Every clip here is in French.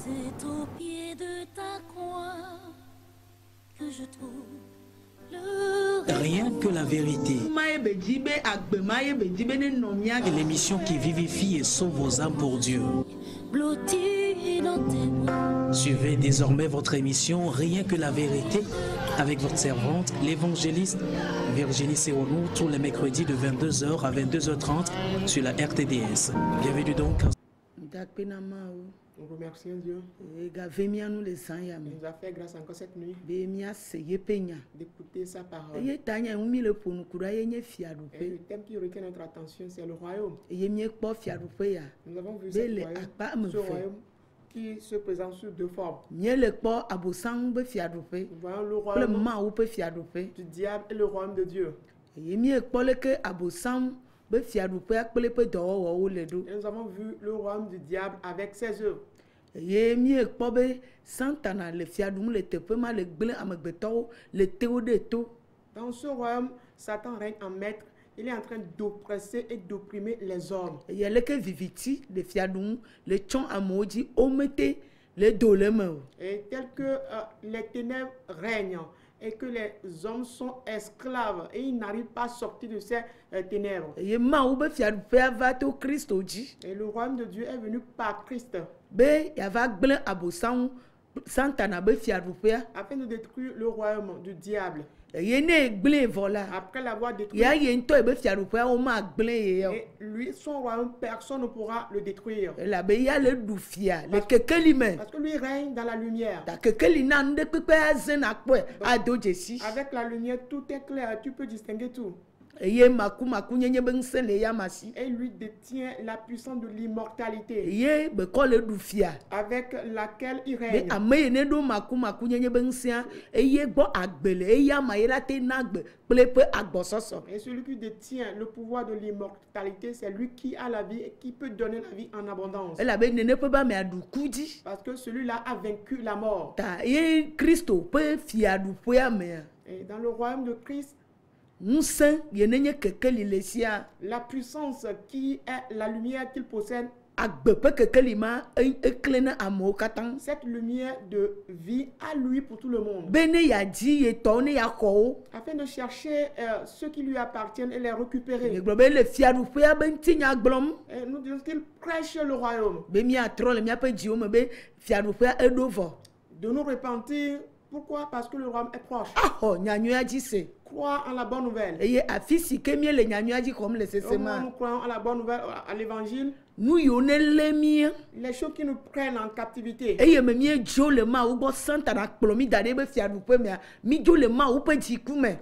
C'est au pied de ta croix que je trouve le Rien que la vérité. L'émission qui vivifie et sauve vos âmes pour Dieu. blotti dans tes bras. Suivez désormais votre émission Rien que la vérité avec votre servante, l'évangéliste Virginie Seonou, tous les mercredis de 22h à 22h30 sur la RTDS. Bienvenue donc. Nous remercions Dieu. Il nous a fait grâce encore cette nuit d'écouter sa parole. Et le thème qui retient notre attention, c'est le royaume. Nous avons vu ce royaume qui se présente sous deux formes. Nous voyons le royaume du diable et le royaume de Dieu. Et nous avons vu le royaume du diable avec ses œuvres. Dans ce royaume, Satan règne en maître. Il est en train d'oppresser et d'opprimer les hommes. Et tel que les ténèbres règnent et que les hommes sont esclaves et ils n'arrivent pas à sortir de ces ténèbres. Et le royaume de Dieu est venu par Christ. Afin de détruire le royaume du diable. Après l'avoir détruit, et lui, son royaume, personne ne pourra le détruire. Parce que lui règne dans la lumière. Avec la lumière, tout est clair, tu peux distinguer tout. Et lui détient la puissance de l'immortalité avec laquelle il règne. Et celui qui détient le pouvoir de l'immortalité, c'est lui qui a la vie et qui peut donner la vie en abondance. Parce que celui-là a vaincu la mort. Et dans le royaume de Christ, la puissance qui est la lumière qu'il possède, cette lumière de vie à lui pour tout le monde, afin de chercher ceux qui lui appartiennent et les récupérer. Et nous disons qu'il prêche le royaume, de nous repentir. Pourquoi? Parce que le royaume est proche. Crois en la bonne nouvelle. Et nous croyons à la bonne nouvelle, à l'évangile. Les choses qui nous prennent en captivité.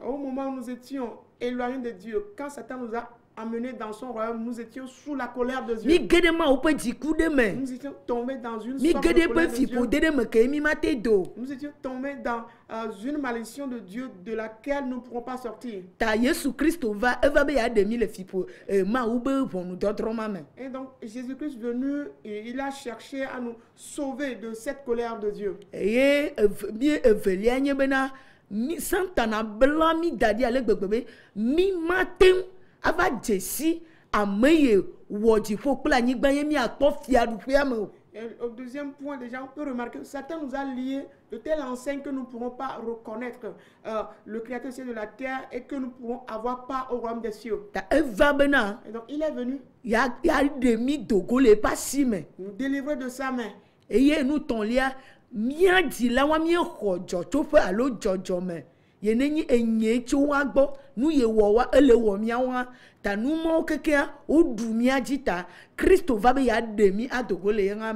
Au moment où nous étions éloignés de Dieu, quand Satan nous a amenés dans son royaume, nous étions sous la colère de Dieu. Nous étions tombés dans une sorte de colère de Dieu. Nous étions tombés dans une malédiction de Dieu de laquelle nous ne pourrons pas sortir. Et donc Jésus-Christ venu, et il a cherché à nous sauver de cette colère de Dieu. Et au deuxième point, déjà, on peut remarquer que Satan nous a liés de telle enseigne que nous ne pourrons pas reconnaître le Créateur ciel de la terre et que nous ne pourrons avoir pas au royaume des cieux. Et donc, il est venu nous délivrer de sa main.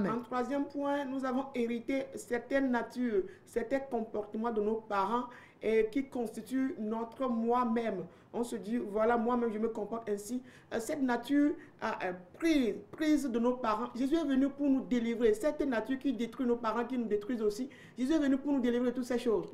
En troisième point, nous avons hérité certaines natures, certains comportements de nos parents et qui constituent notre moi-même. On se dit, voilà, moi-même, je me comporte ainsi. Cette nature prise de nos parents, Jésus est venu pour nous délivrer. Cette nature qui détruit nos parents, qui nous détruisent aussi, Jésus est venu pour nous délivrer de toutes ces choses.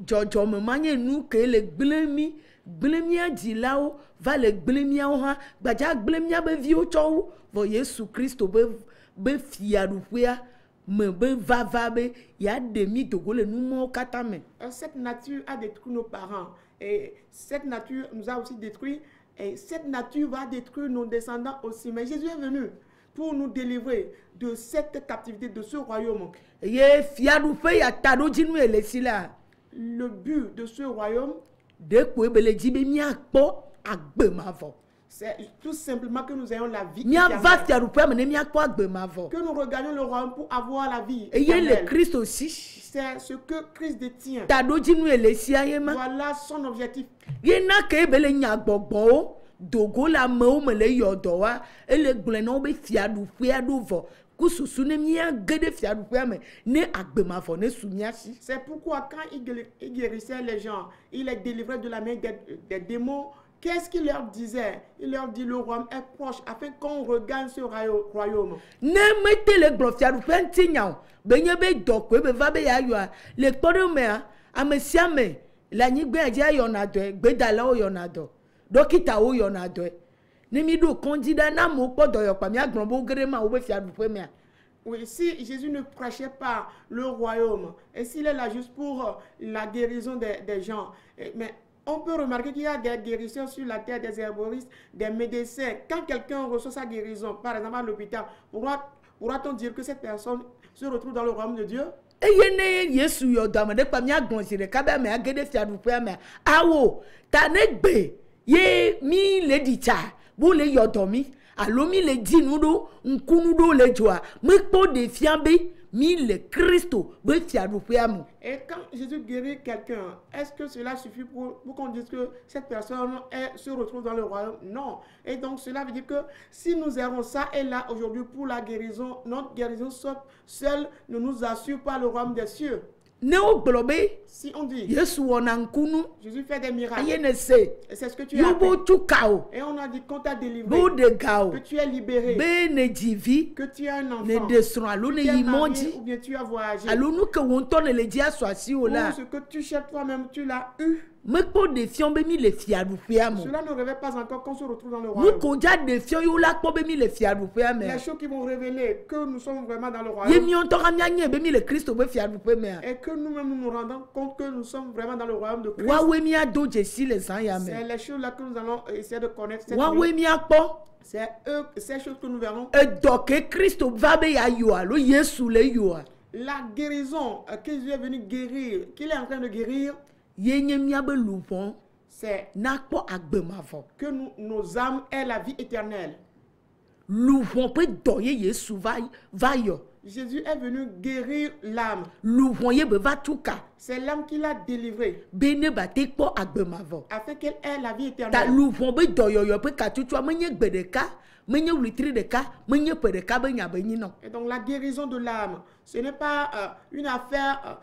Cette nature a détruit nos parents et cette nature nous a aussi détruit et cette nature va détruire nos descendants aussi. Mais Jésus est venu pour nous délivrer de cette captivité, de ce royaume. Ye fiaɖuƒe ya taɖodzinu ele si la. Le but de ce royaume, Ɖeko ebele dzi be míakpɔ agbe mavɔ. c'est tout simplement que nous ayons la vie Míava éternelle. fiaɖuƒea me ne míakpɔ agbe mavɔ. Que nous regagnons le royaume pour avoir la vie Eye le éternelle. Kristo si. C'est ce que Christ détient. Taɖodzinu ele sia ye ma. Voilà son objectif. Ye na ke ebele nyagbɔgbɔwo dogo le amewo me le yɔdɔ wa ele gblɔ na wo be fiaɖuƒea ɖo vɔ ku susu ne míage ɖe fiaɖuƒea me ne agbe mavɔ ne su mía si. C'est pourquoi quand il guérissait les gens, il les délivrait de la main des démons. Qu'est-ce qu'il leur disait? Il leur dit le royaume est proche afin qu'on regagne ce royaume. Ne mete le gblɔ fiaɖuƒea ŋuti nya o be nye be dɔ koe be va be yeayɔa le kpɔɖo mea ame sia ame le anyigba dzi ayɔna dɔe gbedalawo yɔna dɔ dɔkitawo yɔna dɔe ne mi ɖo kɔndzi ɖa na amewo kpɔ dɔyɔkpa míagblɔ be wo ge ɖe ma wo be fiaɖuƒe mea. Oui, si Jésus ne prêchait pas le royaume, et s'il est là juste pour la guérison des gens, mais on peut remarquer qu'il y a des guérisseurs sur la terre, des herboristes, des médecins. Quand quelqu'un reçoit sa guérison, par exemple à l'hôpital, pourra-t-on dire que cette personne se retrouve dans le royaume de Dieu? Eye ne Yesu yɔ dɔ ame ɖe kpa míagblɔ zi ɖeka be amea ge ɖe fiaɖuƒea mea awo ta ne gbe ye mi le ɖi tsa bo le yɔ dɔ mi alo mi le dzi nu ɖo ŋkunu ɖo le dzoa mekpɔ ɖe fia be mi le Kristo be fiaɖuƒea me. Et quand Jésus guérit quelqu'un, est-ce que cela suffit pour qu'on dise que cette personne se retrouve dans le royaume? Non. Et donc cela veut dire que si nous avons ça et là aujourd'hui pour la guérison, notre guérison seule ne nous assure pas le royaume des cieux. Ne wo gblɔ be Si on dit Yesu wɔna ŋkunu Jésus fait des miracles, eye ne se et c'est ce que tu as yo bo fait. tu ka o Et on a dit qu'on t'a be délivré, wo ɖe ga o que tu es libéré, be ne dzi vi que tu as un enfant, ne ɖe srɔ̃ alo ne tu es yi mɔ marié dzi ou bien tu as voyagé, alo nu ke wo ŋutɔ ne le dzi asɔ asi o ou la ce que tu cherches toi-même, tu l'as eu. mekpɔ ɖefiɔ be mi le fiaɖuƒea me. Cela ne révèle pas encore qu'on se retrouve dans le Nu royaume. ko dza ɖefiɔ yiwo la kpɔ be mi le fiaɖuƒea Les mea choses qui vont révéler que nous sommes vraiment dans le ye royaume míɔ ŋutɔ hã míanye be mi le Kristo be fiaɖuƒe mea et que nous-mêmes nous nous rendons compte que nous sommes vraiment dans le royaume de Christ. woawoe míado dzesi le zã ya C'est me les choses là que nous allons essayer de connaître cette woawoe nuit. míakpɔ C'est eux, ces choses que nous verrons. edɔ ke Kristo va be yeayɔ alo Yesu le yɔa La guérison que Jésus est venu guérir, qu'il est en train de guérir, ye nye míabe luʋɔ c'est nakpɔ agbe mavɔ que nos âmes aient la vie éternelle. luʋɔ ƒe dɔ ye Yesu va yɔ Jésus est venu guérir l'âme. luʋɔ ye be va tu ka C'est l'âme qui l'a délivrée be ne ba te kpɔ agbe mavɔ afin qu'elle ait la vie ta éternelle. luʋɔ be dɔyɔyɔ ƒe katutua menye gbe ɖeka menye wlitri ɖeka menye ƒe ɖeka be nya be nyi nɔ. Et donc la guérison de l'âme, ce n'est pas une affaire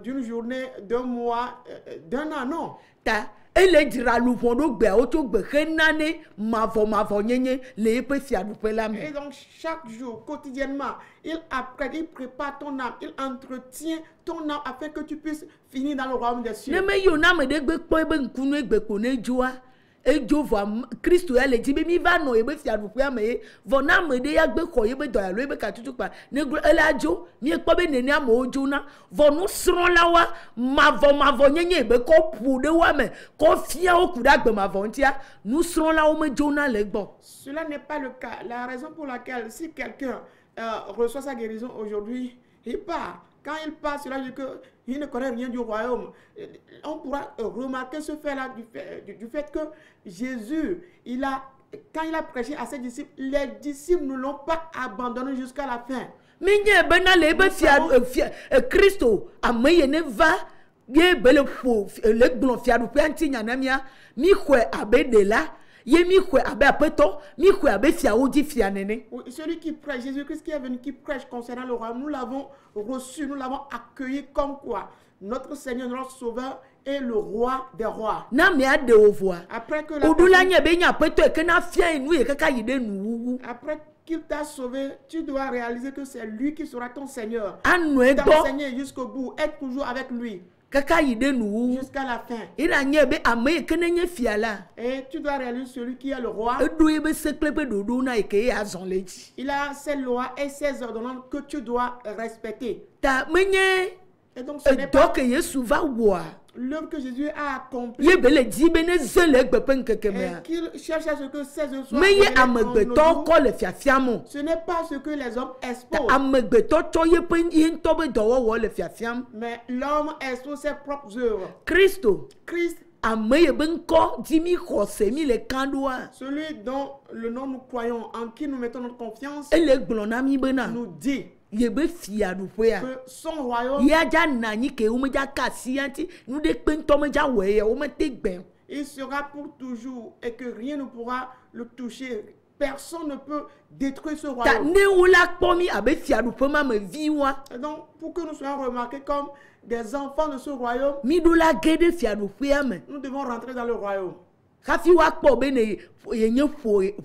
d'une journée, d'un mois, d'un an, non. Ta ele dzra luʋɔ ɖo gbeawo tso gbe hena ne mavɔ nyenye le eƒe fiaɖuƒe la Et me. donc chaque jour, quotidiennement, il apprête, il prépare ton âme, il entretient ton âme afin que tu puisses finir dans le royaume des Ne cieux. me yɔ na ame ɖe gbe kpɔ ebe ŋkunu egbe ko ne dzoa edzo vɔ Kristo ya le dzi be mi va nɔ ebe fiaɖuƒea me ye vɔ na ame ɖe ya gbe xɔ yebe dɔ alo ebe katutu kpa ne gblɔ ele adzo miekpɔ be nene amewo dzona vɔ nusrɔ̃lawoa mavɔ nyenye ebe kɔ ƒo ɖe wa me kɔ fia wo ku ɖe agbe mavɔ ŋutia nusrɔ̃lawo me dzona le gbɔ. Cela n'est pas le cas. La raison pour laquelle si quelqu'un reçoit sa guérison aujourd'hui, il part. Quand il part, cela veut dire qu'il ne connaît rien du royaume. On pourra remarquer ce fait-là du fait que Jésus, quand il a prêché à ses disciples, les disciples ne l'ont pas abandonné jusqu'à la fin. Minye bena le ebe Kristo ame ye ne va ye be le ƒo le gblɔ fiaɖuƒea ŋuti nyana mia mi xɔe abe ɖela ye mi xɔe abe aƒetɔ mi xɔe abe fiawo dzi fia nene. Oui, celui qui prêche, Jésus-Christ qui est venu, qui prêche concernant le royaume, nous l'avons reçu, nous l'avons accueilli comme quoi notre Seigneur, notre Sauveur est le roi des rois. Na mea ɖe wo voa Après que la oɖula personne- nye be nye aƒetɔ eke na fia yi nu ye kaka yi ɖe nuwuwu Après qu'il t'a sauvé, tu dois réaliser que c'est lui qui sera ton Seigneur. anɔe gbɔ T'enseigner jusqu'au bout, être toujours avec lui kaka yi ɖe nuwuwu jusqu'à la fin. ira nye be ame yi ke ne nye fia la Et tu dois réaliser celui qui est le roi. eɖo ye be sekple ƒe ɖoɖo na yi ke ye azɔ le dzi Il a ses lois et ses ordonnances que tu dois respecter. ta menye Et donc ce n'est pas donc Yesu va voir. l'œuvre que Jésus a accomplie. Ye bele di bene zele gbepe nkeke Et mea. qu'il cherche à ce que ces œuvres soient Me ye révélées en nos amegbeto jours. ko le fiafiamo. Ce n'est pas ce que les hommes exposent. Amegbeto tso ye pe ye ntɔ be dɔwɔwɔ le fiafiam. Mais l'homme expose ses propres œuvres. Kristo Christ, ame ye be ŋkɔ di mi xɔse mi le kan ɖoa. celui dont le nom nous croyons, en qui nous mettons notre confiance, Ele gblɔ na mi bena nous dit ye be fiaɖuƒea. que son royaume, Ya dza na anyi ke wo medza ka asi ŋuti nu ɖe kpe ŋutɔ medza wɔe ya wo mete gbɛ. il sera pour toujours et que rien ne pourra le toucher. Personne ne peut détruire ce Ta royaume. ne wo la kpɔ mi abe fiaɖuƒe ma me viwoa. Et donc, pour que nous soyons remarqués comme des enfants de ce royaume, Mi ɖo la ge ɖe fiaɖuƒea me. nous devons rentrer dans le royaume. Hafi woakpɔ be ne ye nye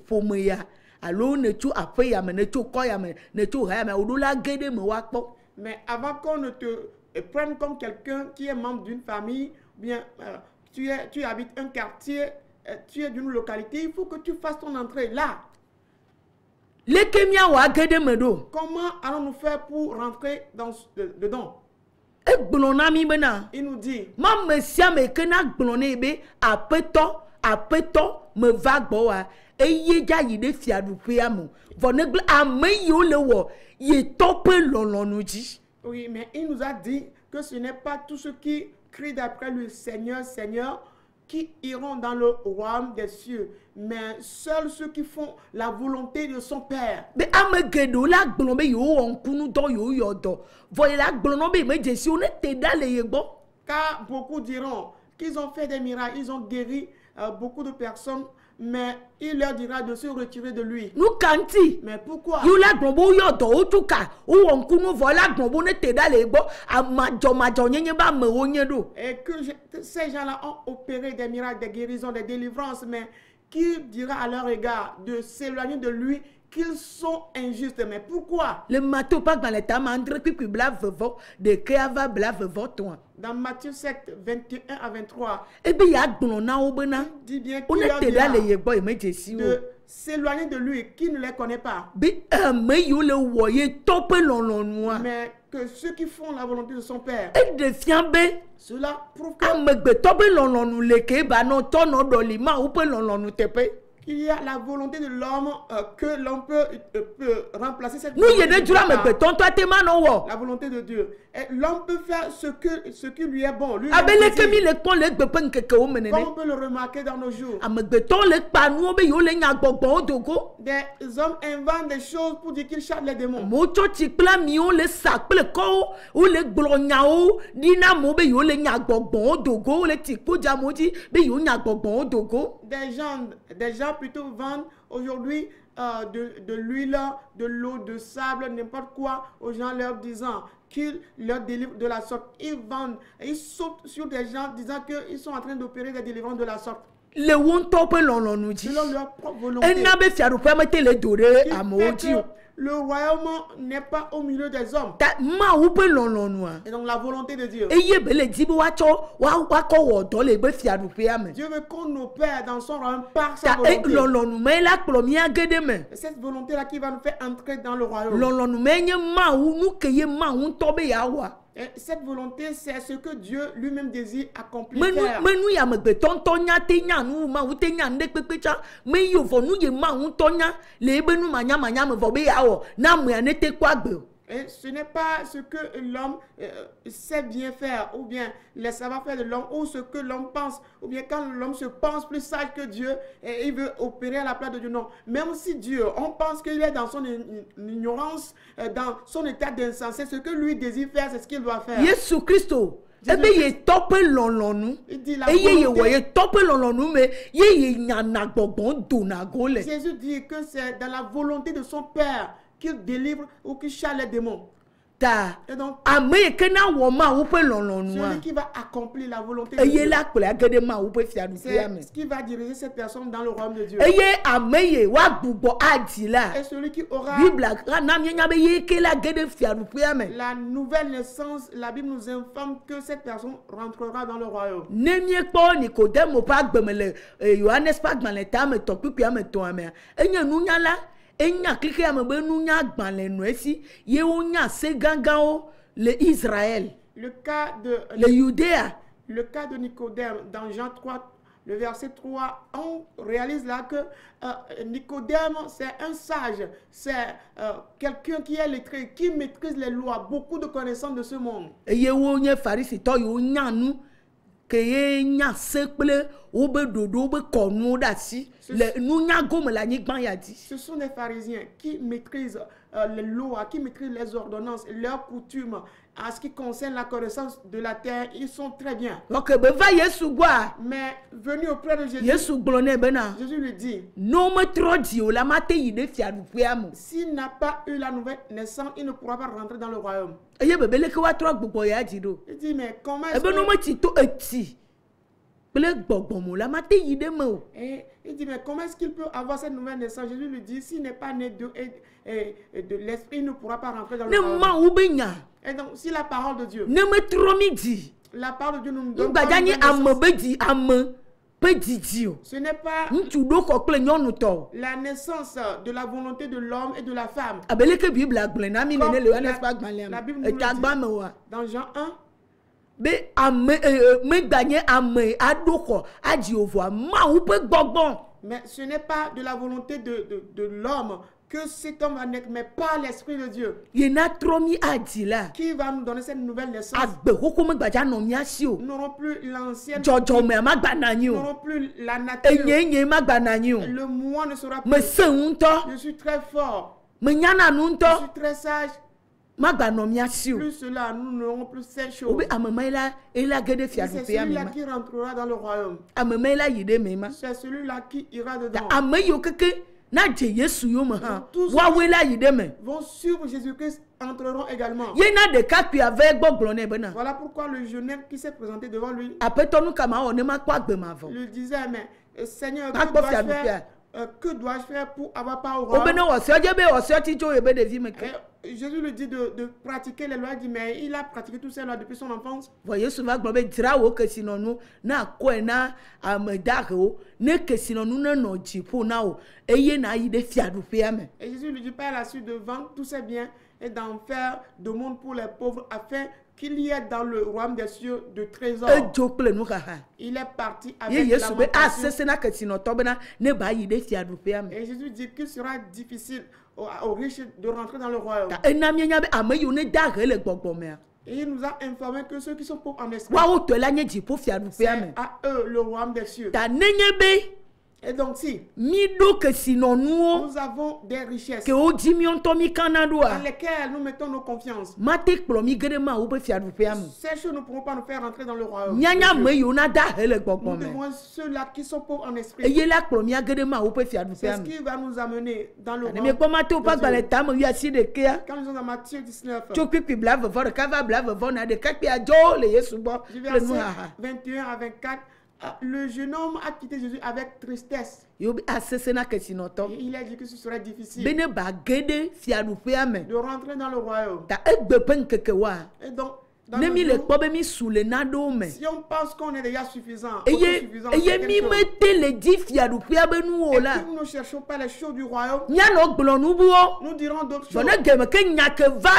ƒome ya alo ne tso aƒe ya me ne tso kɔ ya me ne tso ha ya me woɖo la ge ɖe me woakpɔ. Mais avant qu'on ne te prenne comme quelqu'un qui est membre d'une famille, bien tu habites un quartier, tu es d'une localité, il faut que tu fasses ton entrée là. Leke miawɔ age ɖe me ɖo. Comment allons-nous faire pour rentrer dedans? Egblɔ na mi bena Il nous dit, ma me sia me ke na gblɔ nɛ be aƒetɔ me va gbɔwoa eye dza yi ɖe fiaɖuƒea me vɔ ne gblẽ ame yiwo le wɔ ye tɔ ƒe lɔlɔ̃nu dzi. oui, mais il nous a dit que ce n'est pas tous ceux qui crient d'après le Seigneur, Seigneur, qui iront dans le royaume des cieux, mais seuls ceux qui font la volonté de son Père. Be ame geɖewo la gblɔ be yewo wɔ ŋkunudɔ yewo yɔ dɔ vɔ ye la gblɔ na be me dze si wo ne te ɖa le ye gbɔ. Car beaucoup diront qu'ils ont fait des miracles, ils ont guéri beaucoup de personnes, mais il leur dira de se retirer de lui. Nu ka ŋuti. Mais pourquoi? Yewo la gblɔ be woyɔ dɔ wotu ka wowɔ ŋkunu vɔ la gblɔ be wo ne te ɖa le ye gbɔ amadzɔmadzɔ nyenye be amewo nye ɖo. Et que ces gens-là ont opéré des miracles, des guérisons, des délivrances, mais qui dira à leur égard de s'éloigner de lui qu'ils sont injustes. Mais pourquoi? Le Matthieu ƒe agbalẽ tame andre kpikpi blavevɔ ɖeke ava blavevɔ tɔa. Dans Matthieu 7, 21 à 23, Ebe ya gblɔ na wo bena dit bien wo qu'il ne leur te ɖa dira le ye gbɔ ye me dze si o. de s'éloigner de lui, qui ne les connaît pas. Be ame yiwo le wɔ ye tɔ ƒe lɔlɔ̃nua. Mais que ceux qui font la volonté de son Père, Eɖe fia be cela prouve que amegbetɔ ƒe lɔlɔ̃nu le ke ba nɔ tɔ nɔ ɖɔli ma wo ƒe lɔlɔ̃nu teƒe. il y a la volonté de l'homme que l'on peut remplacer cette Nu ye volonté ne de dzro Dieu par amegbetɔ ŋutɔ ate ma nɔ wɔ. la volonté de Dieu. Et l'homme peut faire ce qui lui est bon. Lui Abe même leke mi désire. le kpɔm le egbe ƒe ŋkekewo me Comme nene. on peut le remarquer dans nos jours. Amegbetɔwo le kpa nuwo be yewo le nyagbɔgbɔwo dogo. Des hommes inventent des choses pour dire qu'ils chassent les démons. Amewo tso tsi kple amiwo le sa kple kɔwo wole gblɔ nyawo ɖi na amewo be yewo le nyagbɔgbɔwo dogo wole tsi kpo dze amewo dzi be yewo nyagbɔgbɔwo dogo. Des gens plutôt vendent aujourd'hui de l'huile, de l'eau, de sable, n'importe quoi aux gens leur disant qu'ils leur délivrent de la sorte. Ils vendent, ils sautent sur des gens disant qu'ils sont en train d'opérer des délivrances de la sorte. Le wo ŋutɔ ƒe lɔlɔ̃nu dzi. Selon leur propre volonté. Ena be fiaɖuƒea mete le do ɖe Qui amewo fait dzi o. que le royaume n'est pas au milieu des hommes. Ta Mawu ƒe lɔlɔ̃nua. Et donc la volonté de Dieu. Eye be le dzi be woakɔ wɔ dɔ le be fiaɖuƒea me. Dieu veut qu'on opère dans son royaume par sa Ta volonté. lɔlɔ̃nu me la kplɔ mia ge ɖe me. Et cette volonté-là qui va nous faire entrer dans le royaume. Lɔlɔ̃nu me nye Mawu nu ke ye Mawu ŋutɔ be yeawɔa. Et cette volonté, c'est ce que Dieu lui-même désire accomplir. Faire. Menu ya amegbetɔ ŋutɔ nya te nya nu Mawu te nya nu ɖe kpekpe tsã me yio vɔ nu ye Mawu ŋutɔ nya le ebe nu manyamanya me vɔ be yeawɔ na amea ne te kpɔ agbe o. Et ce n'est pas ce que l'homme sait bien faire, ou bien les savoir-faire de l'homme, ou ce que l'homme pense, ou bien quand l'homme se pense plus sage que Dieu, et il veut opérer à la place de Dieu. Non, même si Dieu, on pense qu'il est dans son ignorance, dans son état d'insensé, ce que lui désire faire, c'est ce qu'il doit faire. Yesu Kristo ebe ye tɔ ƒe lɔlɔ̃nu Il dit la eye ye wɔ volonté. ye tɔ ƒe lɔlɔ̃nu me ye nyana gbɔgbɔ dona go le. Jésus dit que c'est dans la volonté de son Père qu'il délivre ou qu'il chasse les démons. Ta Et donc, ame yi ke na wɔ Mawu ƒe lɔlɔ̃nua celui qui va accomplir la volonté de eye Dieu, la kplɔe age ɖe Mawu ƒe fiaɖuƒea me. c'est ce qui va diriger cette personne dans le royaume de Dieu. Eye ame yi woagbugbɔ adi la Et celui qui aura Bible na mienya be ye ke la ge ɖe fiaɖuƒea me. la nouvelle naissance, la Bible nous informe que cette personne rentrera dans le royaume. Ne miekpɔ Nikodemo ƒe agbe me le Yohanes ƒe agbalẽ tame tɔ kpikpia me tɔa mea enye nunyala enya klixea me be nunya agbalẽ nɔe si ye wonya se gãgãwo le Israel. Le cas le Judéa. le cas de Nicodème dans Jean 3, le verset 3, on réalise là que Nicodème, c'est un sage, c'est quelqu'un qui est lettré, qui maîtrise les lois, beaucoup de connaissances de ce monde. Eye wo nye Pharisitɔ yiwo nya nu ke ye nya se kple wobe ɖoɖo wobe kɔnuwo ɖe asi le nunyago me le anyigba ya dzi. Ce sont des pharisiens qui maîtrisent les lois, qui maîtrisent les ordonnances, leurs coutumes. En ce qui concerne la connaissance de la terre, ils sont très bien. Donc be va Yesu gbɔa. Mais venu auprès de Jésus, Yesu gblɔ nɛ bena. Jésus lui dit, No me trɔ dzi o la ma te yi ɖe fiaɖuƒea me. s'il n'a pas eu la nouvelle naissance, il ne pourra pas rentrer dans le royaume. Eye bebe leke wa trɔ gbɔgbɔ ya dzi ɖo. Il dit, mais comment est-ce Ebe no que... me tsi to eti kple gbɔgbɔmo la ma te yi ɖe me o. Et il dit, mais comment est-ce qu'il peut avoir cette nouvelle naissance? Jésus lui dit, s'il n'est pas né de l'esprit, il ne pourra pas rentrer dans le Ne royaume. Mawu be nya. Et donc, si la parole de Dieu, Ne me trɔ mi dzi. la parole de Dieu nous donne pas Ngbadza une nye nouvelle ame naissance, be dzi ame be dzidzi o. ce n'est pas Ŋutsu ɖo xɔ kple nyɔnu tɔ. la naissance de la volonté de l'homme et de la femme. Abeleke Bible agblẽ na mi Comme nene le Yohanes la- ƒe agbalẽa la Bible me. nous le Eta dit. gba me oa. Dans Jean 1, Be ame megba nye ame aɖo xɔ adzi ovɔa Mawu ƒe gbɔgbɔ. mais ce n'est pas de la volonté de l'homme que cet homme va naître, mais par l'Esprit de Dieu Yena trɔ mi adzi la. qui va nous donner cette nouvelle naissance. Agbe xoxo megbadza nɔ mia si o. Nous n'aurons plus l'ancienne, Dzɔdzɔmea magba na anyi nous o. n'aurons plus la nature. Enyenye magba na anyi o. Le moi ne sera plus. Me se ŋu ŋutɔ. Je suis très fort, Me nyana nu je ŋutɔ. suis très sage. Magba nɔ mia si o. Plus cela, nous n'aurons plus ces choses. Obe ame ma yi la ela ge ɖe Et c'est fiaɖuƒea me celui-là ma. qui rentrera dans le royaume. Ame ma yi la yi ɖe me ma. C'est celui-là qui ira Ta dedans. ame yiwo keke na dze Yesu yome hã. Tous Woawoe la yi ɖe me. Vont suivre Jésus-Christ, entreront également. Yena ɖekakpui ave gbɔ gblɔ nɛ bena. Voilà pourquoi le jeune homme qui s'est présenté devant lui Aƒetɔ nu ka ma wɔ ne ma kpɔ agbe ma vɔ. lui disait, mais Seigneur, Ma que gbɔ dois-je fiaɖuƒea. faire, que dois-je faire pour avoir part au Wobe royaume? ne wɔsɔ dze be wɔsɔ ti tso ye be ɖevi me ke. Et Jésus lui dit de pratiquer les lois. Il dit, mais il a pratiqué toutes ces lois depuis son enfance. Vɔ Yesu va gblɔ be dzra wo kesinɔnu na kɔe na ame dahewo ne kesinɔnu ne nɔ dziƒo na wo eye na yi ɖe fiaɖuƒea me. Et Jésus lui dit par la suite de vendre tous ses biens et d'en faire de monde pour les pauvres afin qu'il y ait dans le royaume des cieux de trésors. Edzo kple nuxaxa. Il est parti Ye avec Yesu be lamentation. asese na kesinɔtɔ bena ne ba yi ɖe fiaɖuƒea me. Et Jésus dit qu'il sera difficile aux riches de rentrer dans le royaume. Ta ena mienya be ame yiwo ne dahe le gbɔgbɔ mea. Et il nous a informé que ceux qui sont pauvres en esprit, Woawo tɔe la nye dziƒo fiaɖuƒea c'est me. à eux le royaume des cieux. Ta nenye be Et donc si mi ɖo kesinɔnuwo nous avons des richesses ke wo dzi mi ŋutɔ mi kana dans ɖoa. lesquelles nous mettons nos confiances, Mate kplɔ mi ge ɖe Mawu ƒe fiaɖuƒea me. ces choses ne pourront pas nous faire rentrer dans le royaume. Mianya des ame cieux. yiwo na dahe le Nous gbɔgbɔ me. devons ceux-là qui sont pauvres en esprit. Eye la kplɔ mia ge ɖe Mawu ƒe C'est fiaɖuƒea ce me. qui va nous amener dans le Ne royaume. miekpɔ Matewo ƒe des agbalẽ cieux. tame wi asi ɖekea. Quand nous sommes dans Matthieu 19, Tso kpikpi blavevɔ ɖeka va blavevɔ na ɖekakpuia dzo le Yesu gbɔ du kple verset nuhaha. 21 à 24, le jeune homme a quitté Jésus avec tristesse. Yewo be asese na kesinɔtɔ. Et il a dit que ce serait difficile Be ne ba ge ɖe fiaɖuƒea me. de rentrer dans le royaume. Ta egbe ƒe ŋkeke wa. Et donc, dans Ne nos mi le jours, kpɔ be mi su le naɖewo me. si on pense qu'on est déjà suffisant, Eye autosuffisant, eye certaines mi choses, mete le dzi fiaɖuƒea be nuwo et la. que nous ne cherchons pas les choses du royaume, Mianɔ gblɔ nu buwo. nous dirons d'autres Vɔ choses. ne geme ke nya ke va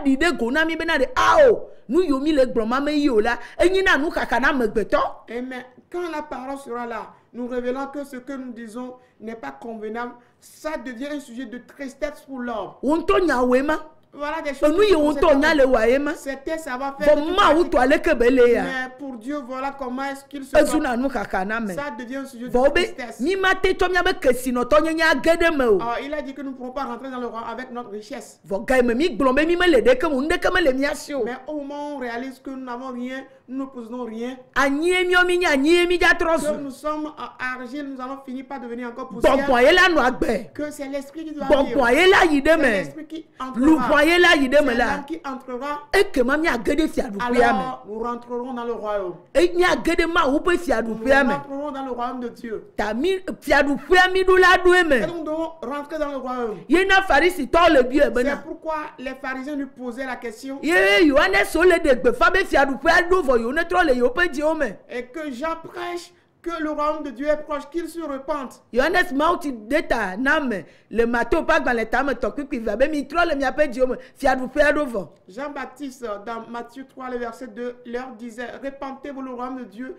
ɖi ɖe go na mi bena ɖe ao nu yiwo mi le gblɔm ame yi o la enyi na nuxaxa na amegbetɔ. Et mais quand la parole sera là, nous révélons que ce que nous disons n'est pas convenable, ça devient un sujet de tristesse pour l'homme. Wo ŋutɔ nyawoe ma. Voilà des choses Enu yi wo ŋutɔ nya le waye ma. c'était savoir-faire. Vɔ Mawu tɔ aleke be le ya. Mais pour Dieu, voilà comment est-ce qu'il se Ezu comporte. na nuxaxa na me. Ça devient un sujet de Vɔ be tristesse. mi ma te tsɔ miabe kesinɔtɔ nyenye age ɖe me o. Alors, il a dit que nous ne pourrons pas rentrer dans le royaume avec notre richesse. Vɔ game mi gblɔ be mi me le ɖeke mo ŋɖeke me le mia si o. Mais au moment où on réalise que nous n'avons rien, nous ne possédons rien, Anyie miɔ mi nye anyie mi dza trɔ que zu. nous sommes en argile, nous allons finir par devenir encore poussière, Gbɔgbɔ ye la nɔ agbe. que c'est l'esprit qui doit vivre. Gbɔgbɔ ye la yi ɖe C'est me. l'esprit qui entrera. Luʋɔ ye la yi ɖe me C'est la. l'âme qui entrera. Ekema miage ɖe fiaɖuƒea me. Alors, nous rentrerons dans le royaume. Miage ɖe Mawu ƒe Nous fiaɖuƒea me. rentrerons dans le royaume de Dieu. Ta mi fiaɖuƒea mi ɖo la ɖoe Et me. donc, nous devons rentrer dans le royaume. Ye na Farisitɔwo le biɔe C'est bena. pourquoi les pharisiens lui posaient la question Ye Yohanes wo le ɖe gbefa be fiaɖuƒea ɖo vɔ yewo ne trɔ le yewo ƒe dziwo me. et que Jean prêche que le royaume de Dieu est proche, qu'ils se repentent. Yohanes mauti deta name le mato pas dans les tames toku qui va mi trop le mi appelle Dieu fiadu fiadu. Jean-Baptiste, dans Matthieu 3, le verset 2, leur disait, répentez-vous, le royaume de Dieu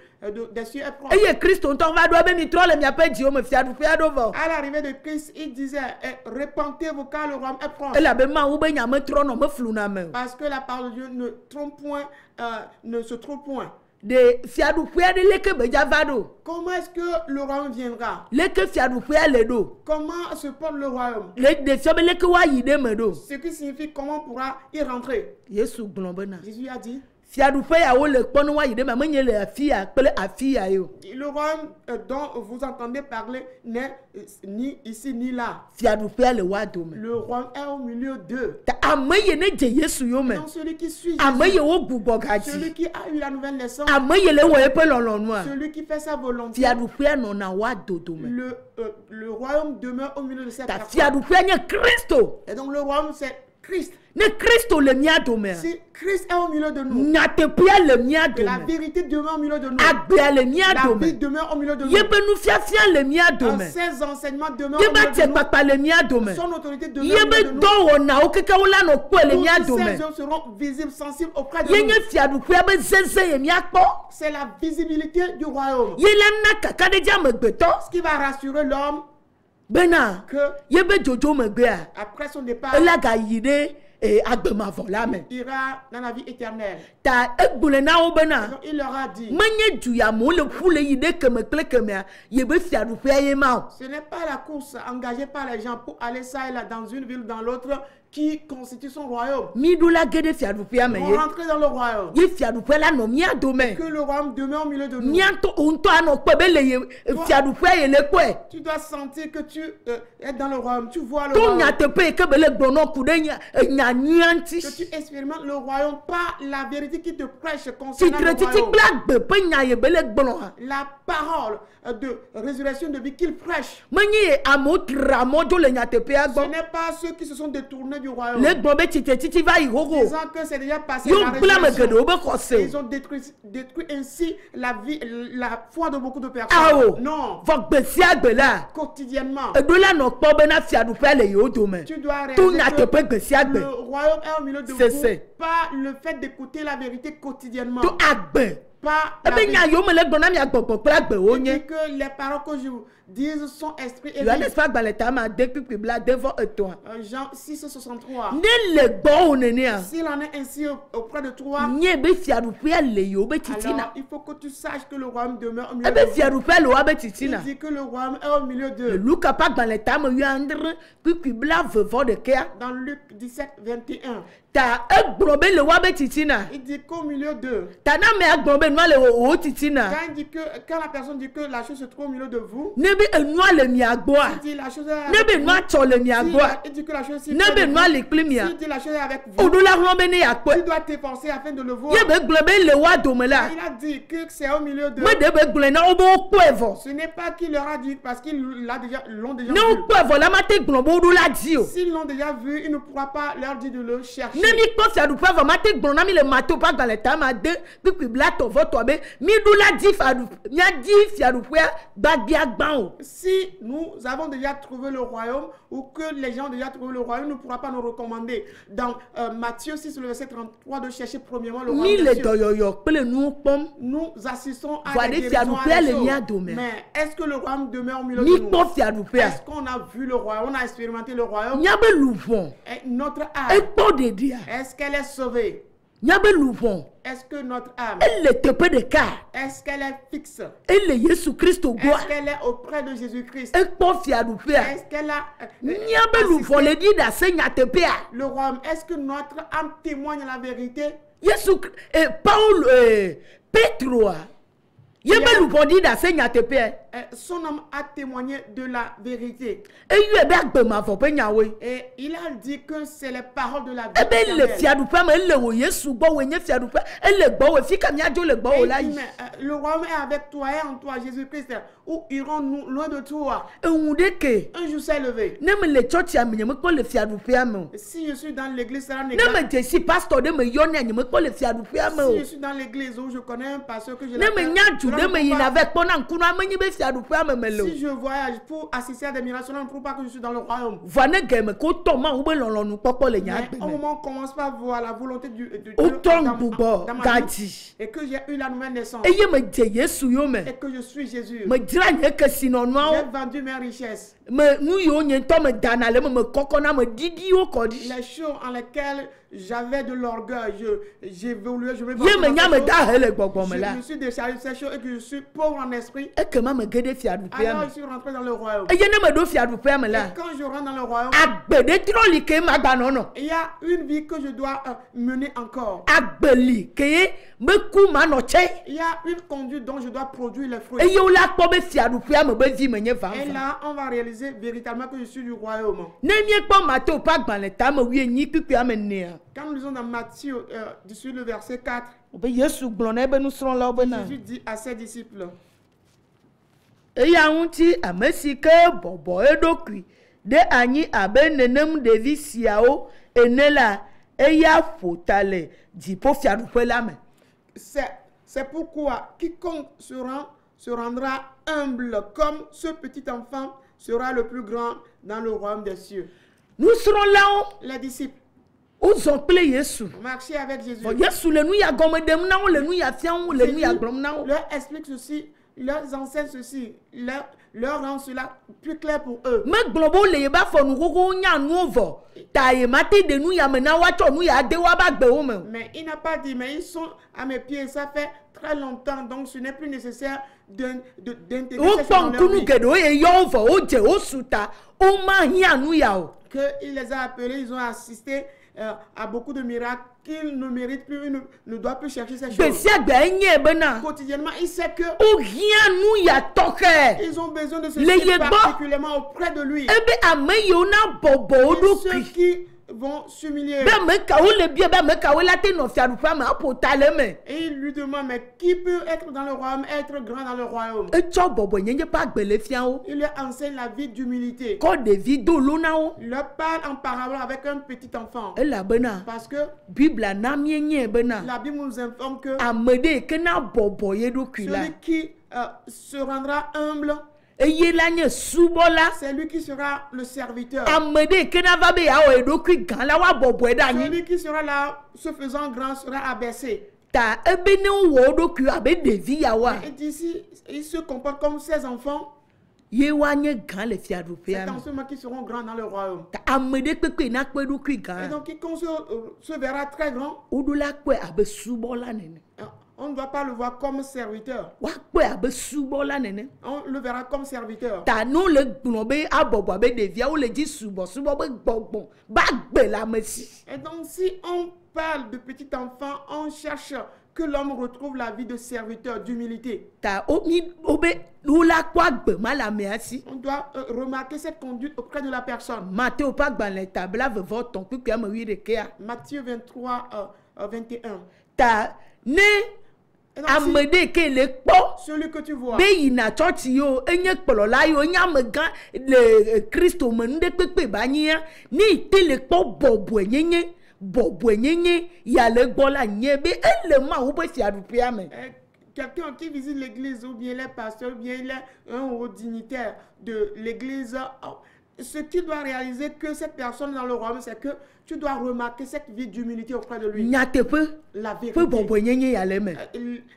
des cieux est proche. Et Christ on va doit mi trop le mi appelle Dieu fiadu fiadu. À l'arrivée de Christ, il disait, répentez-vous car le royaume est proche. Et la bema ou ben me trop non me flou na me. Parce que la parole de Dieu ne trompe point, ne se trompe point. De fiadu fiadu leke beja vado. Comment est-ce que le royaume viendra? Leke fiadu fiadu do. Comment se porte le royaume? De fiobe leke wa yide me do. Ce qui signifie comment on pourra y rentrer. Yesu globena. Jésus a dit, fiadu fiadu o le pono wa yide me menye le afia pele afia yo. le royaume dont vous entendez parler n'est ni ici ni là. Fiadu fiadu le wa do me. Le royaume est au milieu d'eux. Ta ameye ne je Yesu yo me. Donc celui qui suit Ameye Jésus, wo gbugo gaji. celui qui a eu la nouvelle naissance, Ameye le wo epe lolo noa. celui qui fait sa volonté, Fiadu fiadu no na wa do do me. le royaume demeure au milieu de cette Ta personne. fiadu fiadu nye Christo. Et donc le royaume c'est Christ. Ne Christo le mia do me. Si Christ est au milieu de nous, Nyate pia le mia que do la me. vérité demeure au milieu de nous, Agbea le mia la do vie me. demeure au milieu de nous, Yebe nu fia le mia do me. ses enseignements demeurent au Yeba milieu te de nous, papa le mia do me. son autorité demeure au milieu Yebe de nous. do wona o keke wala no ko le mia do Toutes me. ces œuvres seront visibles, sensibles auprès de nous. Yenye fiadu fiadu zeze ye mia kpo. C'est la visibilité du royaume. Yela na kaka de ja megbeto. Ce qui va rassurer l'homme Bena. que Yebe jojo megbea. après son départ, Ela ga yide agbema vola me. ira dans la vie éternelle. Ta egbule na o bena. Donc il leur a dit, Menye du ya mo le fule yide keme kle keme yebe fiadu fiadu ye ma. ce n'est pas la course engagée par les gens pour aller ça et là dans une ville ou dans l'autre qui constitue son royaume. Mi do la gede fiadu fiadu me Pour ye. rentrer dans le royaume, Ye fiadu fiadu la no mia do me. que le royaume demeure au milieu de nous. Mianto unto ano kpebe le ye fiadu fiadu ye le kwe. Tu dois sentir que tu es dans le royaume, tu vois le To royaume, nya te pe kebe le gbono kude nya nyanti. que tu expérimentes le royaume, pas la vérité qui te prêche Si concernant le titi royaume. blagbe pe nya ye bele gbono ha. La parole de résurrection de vie qu'il prêche. Menye amo tramo jo le nya te pe Ce agbo. n'est pas ceux qui se sont détournés du royaume, Le gbobe titi va ihogo. disant que c'est déjà passé Yo la blame gede résurrection. obe kose. Ils ont détruit ainsi la vie, la foi de beaucoup de personnes. Ah oh. Non, Vok besi agbe la. quotidiennement, Edola no kpobe na fiadu fiadu le yo do me. tu dois To réaliser nya te que pe besi agbe. le royaume est au milieu de C'est vous, ça. pas le fait d'écouter la vérité quotidiennement, To agbe. pas la Ebe nya vérité. yo me le gbona mi agbogbo pe agbe Il onye. dit que les paroles que je vous dis sont esprit et Yohanes vie. fa gbale ta ma de pipi bla devant toi. Jean 6,63. Ne le gbo onene a. S'il en est ainsi auprès de toi, Nye be fiadu fiadu le yo be alors titina. il faut que tu saches que le royaume demeure au milieu Ebe de vous. fiadu fiadu wa be Il titina. dit que le royaume est au milieu d'eux. Luka pa gbale ta me yo andre pipi bla vevant de kea. Dans Luc 17, 21, Ta egbobe le wa be titina. il dit qu'au milieu d'eux, Ta na me egbobe no le o titina. quand la personne dit que la chose se trouve au milieu de vous, Ne be enua le mi agboa. il dit la chose est avec Ne be vous. noa cho le mi agboa. Il dit que la chose est Ne be noa le klimia. il dit la chose est avec vous. Odo la ron be ne yakwe. Tu dois t'efforcer afin de le voir. Ye be globe le wa do me la. Il a dit que c'est au milieu d'eux. Me de be gble na obo ko evo. Ce n'est pas qu'il leur a dit parce qu'ils l'ont déjà Ne vu. ko evo la mate globe odo la di o. S'ils l'ont déjà vu, il ne pourra pas leur dire de le chercher. Ne mi ko fiadu pa va mate gblo na mi le mato pa gbale ta ma de pipi bla to vo to be. Mi do la di fiadu. Nya di fiadu fia gbagbi agban o. Si nous avons déjà trouvé le royaume ou que les gens ont déjà trouvé le royaume, ne pourra pas nous recommander. Dans Matthieu 6, le verset 33, de chercher premièrement le royaume Mi des le cieux. doyoyo pele nu pom. Nous assistons à Voilà, des des guérisons, fiadoupiens, à des les choses. miens domaines. Mais est-ce que le royaume demeure au milieu de Mi nous? po fiadu fia. Est-ce qu'on a vu le royaume? On a expérimenté le royaume? Nya be luvon. Et notre E âme, po de dia. est-ce qu'elle est sauvée? Nya be luvon. Est-ce que notre âme, Elle le tepe de ka. est-ce qu'elle est fixe? Elle Yesu Christo goa. Est-ce qu'elle est auprès de Jésus-Christ? E po fiadu fia. Est-ce qu'elle a Nya be luvon le di da se nya tepe a. le royaume? Est-ce que notre âme témoigne la vérité? Yesu Paul Petro a. Ye be luvon di da se nya tepe a. son homme a témoigné de la vérité. eyu ebe agbema vɔ pe nyawoe Et il a dit que c'est les paroles de la ebe le vérité. fiaɖuƒe me ele wo Yesu gbɔ wo nye fiaɖuƒe ele gbɔ wo fi ka miadzo le gbɔ wo la yi Le royaume est avec toi et en toi, Jésus-Christ. Où irons-nous loin de toi? eŋu ɖeke Un jour s'est levé. ne me le tsɔtsia me nye mekpɔ le fiaɖuƒea me o Si je suis dans l'église, ça ne me n'existe. dze si pastor ɖe me yɔ ne nye mekpɔ le fiaɖuƒea me Si o je suis dans l'église où je connais un pasteur que je ne me l'appelle, nya du je ɖe ne me trouve yina pas- vɛ kpɔna ŋkunu ame nye be fiaɖuƒea me me le o Si je voyage pour assister à des miracles, je ne trouve pas que je suis dans le royaume. vɔ ne gɛmɛ ko tɔ ma wo be lɔlɔnukpɔkpɔ le nye Mais agbe au me moment où on commence pas à voir la volonté de Dieu wotɔ dans ŋgbugbɔ ma vie, gadzi et que j'ai eu la nouvelle naissance eye me dze Yesu yo me et que je suis Jésus, me dzra nye kesinɔnuawo j'ai vendu mes richesses, me nu yiwo nye ŋutɔ me dana le me kɔkɔna me ɖiɖiwo kɔ ɖi les choses en lesquelles j'avais de l'orgueil, j'évoluais, je me ye me nya me da he le gbɔgbɔ me la je me suis déchargé de ces choses et que je suis pauvre en esprit. ekema me ge ɖe fiaɖuƒea Alors me je suis rentré dans le royaume. eye ne me ɖo fiaɖuƒea me Et la quand je rentre dans le royaume, agbe ɖe trɔ li ke magbanɔnɔ il y a une vie que je dois mener encore. agbe li ke ye meku manɔ tsɛ Il y a une conduite dont je dois produire les fruits. eye wola kpɔ be fiaɖuƒea me be vi me nye Et vava là, on va réaliser véritablement que je suis du royaume. ne miekpɔ Matthieu ƒe agbalẽ tame 8:18 Quand nous lisons dans Matthieu, sur le verset 4, be Yesu gblɔ na ebe nusrɔ̃lawo bena Jésus dit à ses disciples, eya ŋuti ame si ke bɔbɔ eɖokui ɖe anyi abe nenem ɖevi siawo ene la eya ƒo ta le dziƒofiaɖuƒe la me c'est pourquoi quiconque se rendra humble comme ce petit enfant sera le plus grand dans le royaume des cieux. nusrɔ̃lawo Les disciples wozɔ kple Yesu marchaient avec Jésus. vɔ Yesu le nu ya gɔme ɖem na wo le nu ya fiam wo le nu ya gblɔm na wo Leur explique ceci, leurs enseigne ceci, leur rend cela plus clair pour eux. megblɔ be wole yeba fɔ nu xoxo nya nuwo vɔ ta ye mate de nu ya me na woatsɔ nu ya de woaba gbewo me o. Mais il n'a pas dit, mais ils sont à mes pieds, ça fait très longtemps, donc ce n'est plus nécessaire d'intégrer ces choses wokpɔ dans leur ŋkunu vie. geɖewo ye yɔ wo vɔ wodze wosu ta womahiã nu ya o Qu'il les a appelés, ils ont assisté à beaucoup de miracles qu'ils ne méritent plus, ils ne doivent plus chercher ces gbe choses. sia gbe enye bena Quotidiennement, ils savent que wohiã nu ya tɔxɛ ils ont besoin de se Le sentir yebo. particulièrement auprès de lui. ebe ame yiwo na bɔbɔ wo Et ceux ɖokui qui vont s'humilier. be ame kawo le bia be ame kawo la te nɔ fiaɖuƒea me aƒo ta le me Et il lui demande, mais qui peut être dans le royaume, être grand dans le royaume? etsɔ bɔbɔnyenye ƒe agbe le fia wo Il leur enseigne la vie d'humilité. kɔ ɖevi do lo na wo Il leur parle en parabole avec un petit enfant. elabena Parce que biblia na mienye bena la Bible nous informe que ame ɖe yi ke na bɔbɔ ye ɖokui la celui qui se rendra humble, eye la nye subɔla c'est lui qui sera le serviteur. ame ɖe yi ke na va be yeawɔ eɖokui gã la woabɔbɔe ɖe anyi Celui qui sera là, se faisant grand, sera abaissé. ta ebe ne wowɔ wo ɖokui abe ɖevi yawoa Et d'ici, ils se comportent comme ses enfants. ye woanye gã le C'est fiaɖuƒea en me ce moment qu'ils seront grands dans le royaume. ta ame ɖe kpekpe na kpe ɖokui Et gã donc, quiconque se verra très grand, woɖo la kpɔe abe subɔla nene on ne doit pas le voir comme serviteur. woakpɔe abe subɔla nene On le verra comme serviteur. ta ne wole gblɔ be abɔbɔ abe ɖevia wole dzi subɔsubɔ be gbɔgbɔ ba gbe le ame si Et donc, si on parle de petit enfant, on cherche que l'homme retrouve la vie de serviteur, d'humilité. ta wobe wola kpɔ agbe ma le amea si On doit remarquer cette conduite auprès de la personne. Matthieu ƒe agbalẽ ta blavevɔtɔ̃ kpikpui ame 8 Matthieu 23, 21. ta ne Et donc, ame si ɖe ke le kpɔ celui que tu vois, be yina tsɔtsi yi o enye kplɔla yi o enye amegã le kristo me nu ɖe kpekpe ba nyia ne yi te le kpɔ bɔbɔe nyenye ya le gbɔ la nye be ele ma wo be fiaɖuƒea me quelqu'un qui visite l'église ou bien les pasteurs ou bien il est un haut dignitaire de l'église, ce qu'il doit réaliser que cette personne dans le royaume, c'est que tu dois remarquer cette vie d'humilité auprès de lui. nyateƒe La ƒe vérité. bɔbɔe nyenye ya le me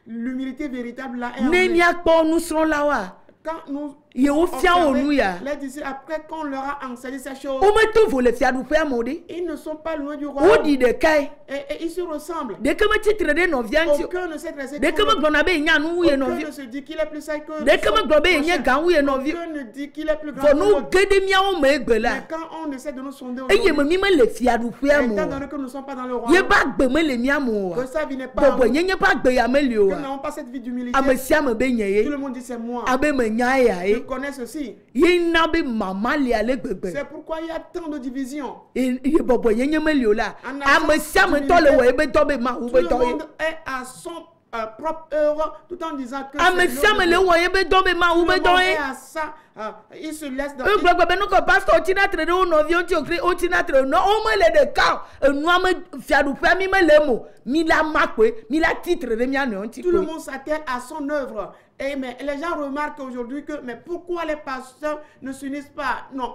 L'humilité véritable là est en ne lui. miakpɔ nusrɔ̃lawoa Quand nous ye wo fia wo nu ya les disciples, après qu'on leur a enseigné ces choses, o me to vo le fiaɖuƒea me o ɖe ils ne sont pas loin du wo royaume. ɖi ɖekae Et ils se ressemblent. ɖeke me tsitre ɖe nɔvia ŋuti o Aucun ne s'est dressé ɖeke me contre gblɔna be ye nya nu wu ye aucun nɔvi ne se dit qu'il est plus sage que ɖeke me son gblɔ be ye nye prochain. gã wu ye nɔvi Aucun ne dit qu'il est plus grand vɔ que nu l'autre. ge ɖe míawo me egbe la Mais quand on essaie de nous sonder eye aujourd'hui, me mi me le fiaɖuƒea me étant o donné que nous ne sommes pas dans le ye royaume, be agbe me le mía me o que wa sa vie n'est pas en bɔbɔ nous, nyenye ƒe agbe ya me li o que nous wa n'avons pas cette vie d'humilité, ame sia me be nye tout ye le monde dit c'est moi. abe me nya ya Je ye connais ceci. ye na be mama li ale gbegbe C'est pourquoi il y a tant de divisions. ye bɔbɔ nyenye me li o la En ame sia me tɔ le wɔ ye be tɔ be mawu Tout be le tɔ ye monde est à son propre heure, tout en disant que ame c'est sia me l'heure le de Dieu. wɔ ye be tɔ be mawu Tout be le tɔ monde ye est à ça. Il se laisse dans... e gbɛgbɛ be ne ko pastor tina tre ɖe wo nɔviwo ŋuti okri o tina tre no wo me le ɖeka o enua me fiaɖuƒea mi me le eme o mi la ma koe mi la titre ɖe mia nɔewo ŋuti Tout le koe monde s'attelle à son œuvre. Et mais les gens remarquent aujourd'hui que, mais pourquoi les pasteurs ne s'unissent pas? Non,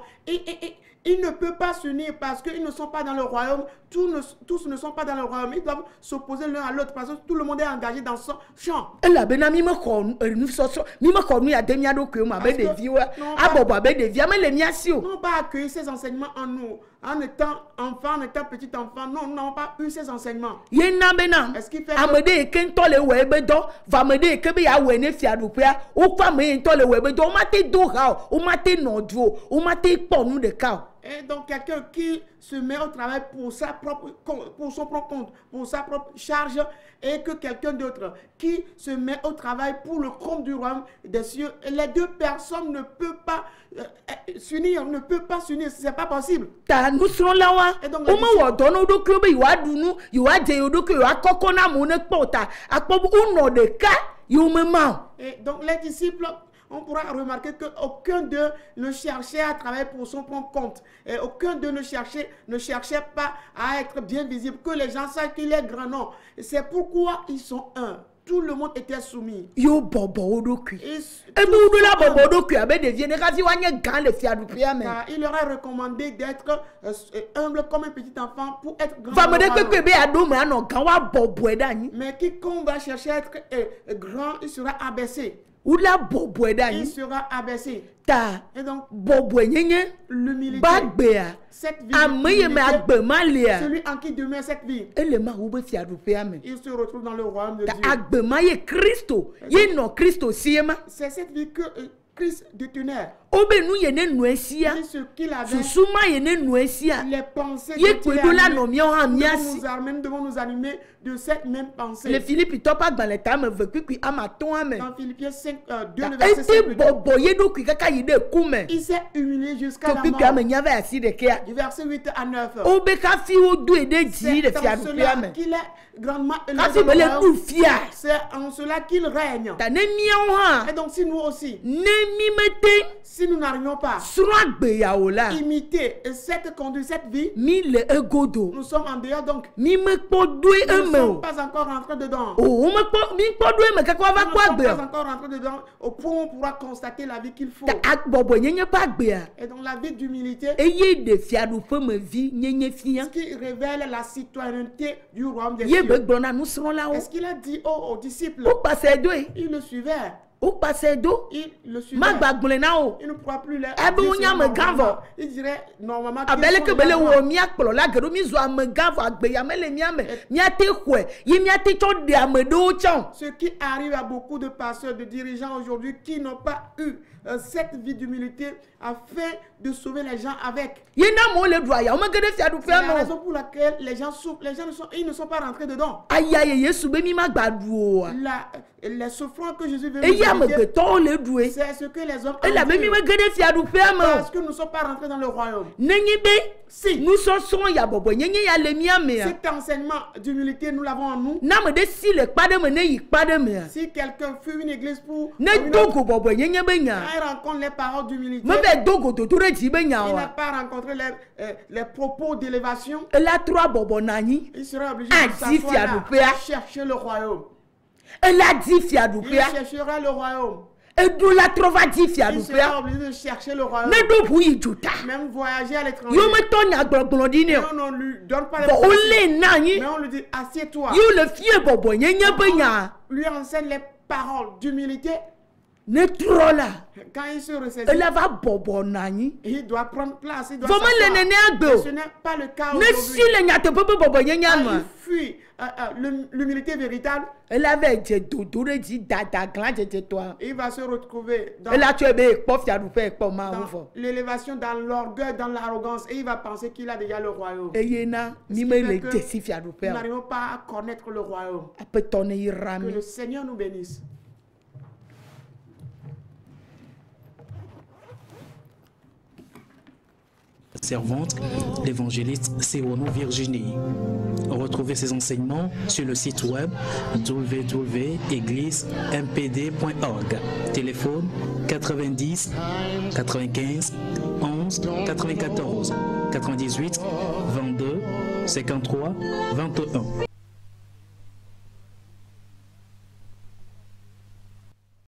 ils ne peuvent pas s'unir parce qu'ils ne sont pas dans le royaume. Tous ne sont pas dans le royaume. Ils doivent s'opposer l'un à l'autre parce que tout le monde est engagé dans son champ. elabena mi me xɔ nusɔsrɔ̃ mi me xɔ nu ya de mia ɖokuiwo me abe Parce que- ɖeviwo non, abɔbɔ abe ɖevia me le mia si o Nous n'avons pas accueilli ces enseignements en nous. En étant enfant, en étant petit enfant, non, nous n'avons pas eu ces enseignements. ye na bena Est-ce qu'il fait ame ɖe yi ke ŋutɔ le wɔ ebe dɔ va ame ɖe yi ke be yeawɔe ne fiaɖuƒea wokɔ ame yi ŋutɔ le wɔ ebe dɔ womate do ha o womate nɔ du o womate kpɔ nu ɖeka o Et donc quelqu'un qui se met au travail pour son propre compte, pour sa propre charge, et que quelqu'un d'autre qui se met au travail pour le compte du royaume des cieux, les deux personnes ne peuvent pas s'unir, c'est pas possible. ta nusrɔ̃lawoa Et donc, wome wɔ dɔ na wo ɖokuiwo be yewoaɖu nu yewoadze yewo ɖokui yewoakɔkɔ na amewo ne kpɔ o ta akpɔ be wonɔ ɖeka yewo mema o Et donc les disciples, on pourra remarquer qu'aucun d'eux ne cherchait à travailler pour son propre compte. Et aucun d'eux ne cherchait pas à être bien visible, que les gens sachent qu'il est grand. Non. C'est pourquoi ils sont un. Tout le monde était soumis. yewo bɔbɔ wo ɖokui Et ebe wo ɖo la bɔbɔ wo ɖokui abe ɖevie ne hafi woanye gã le fiaɖuƒea me car il leur a recommandé d'être humble comme un petit enfant pour être grand. va me dans le ɖe kpekpe royaume. be yeaɖo me anɔ gã woabɔbɔe ɖe anyi Mais quiconque va chercher à être grand, il sera abaissé. wola bɔbɔe ɖe Il anyi sera abaissé. ta Et donc, bɔbɔe nyenye l'humilité, bagbea cette vie, ame yi me d'humilité, agbe ma lia celui en qui demeure cette vie, ele mawu be fiaɖuƒea me il se retrouve dans le royaume de ta Dieu. agbe ma ye kristo ye nɔ kristo sie ma C'est cette vie que Christ détenait. wobe nu ye ne nɔe sia C'est ce qu'il avait, susu ma ye ne nɔe sia les pensées ye dont koe il est ɖo la animé. nɔ miawo hã Nous mia devons si nous armer, nous devons nous animer de cette même le pensée. filipitɔ ƒe agbalẽ ta ame eve kpikpi ame atɔ̃a me Dans Philippiens 5, 2, le verset ete 5, le dit, bɔbɔ ye ɖokui kaka yi ɖe ku me il s'est humilié jusqu'à tso la kpikpi ame mort. nya va asi ɖekea Du verset 8 à 9. wobe hafi wodoe ɖe dzi le C'est en fiaɖuƒea cela me qu'il est grandement élevé hafi dans le be le royaume. nu fia C'est en cela qu'il règne. ta ne miawo hã Et donc si nous aussi, ne mi mete si nous n'arrivons pas srɔ̃ agbeyawo la à imiter cette conduite, cette vie, mi le egodo nous sommes en dehors, donc mi mekpɔ doe nous ne eme o sommes pas encore rentrés dedans. o womekpɔ mi kpɔ doe eme kaka woava Nous ne kpɔ sommes pas agbea encore rentrés dedans au point où on pourra constater la vie qu'il faut. ta bɔbɔ nyenye ƒe agbea Et donc la vie d'humilité, eye ɖe fiaɖuƒe me vi nyenye fia ce qui révèle la citoyenneté du royaume des ye be cieux. gblɔ na nusrɔ̃lawo Est-ce qu'il a dit aux disciples, wokpase doe ils le suivaient, wokpase do ils le suivaient. magbagblẽ na wo Il ne pourra plus les Ebe dire wonya cela ame gã normalement. vɔ. Il dirait normalement qu'ils abeleke sont be le les wɔ grands. mía kplɔla geɖo mi zu ame gã vɔ agbeya me le mía me míate xɔe ye míate tsɔ ɖe ame ɖewo tsã Ce qui arrive à beaucoup de pasteurs, de dirigeants aujourd'hui qui n'ont pas eu cette vie d'humilité afin de sauver les gens avec. ye na amewo le ɖu aya wo mege ɖe C'est fiaɖuƒea la me o raison pour laquelle les gens souffrent. Les gens ils ne sont pas rentrés dedans. aya ye yesu be mi magba ɖu oa Les souffrances que Jésus veut nous eye éviter, amegbetɔwo le ɖue c'est ce que les hommes elabe mi endurent. mege ɖe fiaɖuƒea me Parce o que nous ne sommes pas rentrés dans le royaume. nenye be Si nusɔsrɔ̃ ya bɔbɔ nyenye ya le mía mea cet enseignement d'humilité, nous l'avons en nous. na ame ɖe si le kpa ɖe me ne yi kpa ɖe mea Si quelqu'un fuit une église pour ne une do autre, go bɔbɔ nyenye be nya quand il rencontre les paroles d'humilité, mebe do go dodo ɖe dzi be nya il n'a oa pas rencontré les propos d'élévation, ela trɔ bɔbɔ na anyi il sera obligé Ah, de dis s'asseoir là, fiaɖuƒea. chercher le royaume. ela di Il fiaɖuƒea cherchera le royaume. eɖo la trɔ va di Il sera fiaɖuƒea obligé de chercher le royaume. ne ɖo ʋu yi dzuta Même voyager à l'étranger. yewo metɔ nyagblɔgblɔ ɖi nɛ Mais o on ne lui donne pas les bɔn prophéties. wolée na anyi Mais on lui dit, assieds-toi. yewo le fie bɔbɔ nyenye be nya Lui enseigne les paroles d'humilité. Ne trop là. Quand il se ressaisit, Elle va bobo nani. il doit prendre place. Il doit Vraiment le s'asseoir. néné Mais agbo. ce n'est pas le cas Ne aujourd'hui. si le nyate bobo bobo Ah, nyanyanwa. il fuit l'humilité véritable. Elle avait dit dodo dit dada grand de toi. Il va se retrouver dans, Elle a tué be pof ya rupe po ma dans ufo. l'élévation, dans l'orgueil, dans l'arrogance. Et il va penser qu'il a déjà le royaume. Eyena Ce mi qui me fait le que desif ya rupe. nous n'arrivons pas à connaître le royaume. Après ton Que irami. le Seigneur nous bénisse. Servante, l'évangéliste Cérono Virginie. Retrouvez ses enseignements sur le site web www.égliseMPD.org. Téléphone 90 95 11 94 98 22 53 21.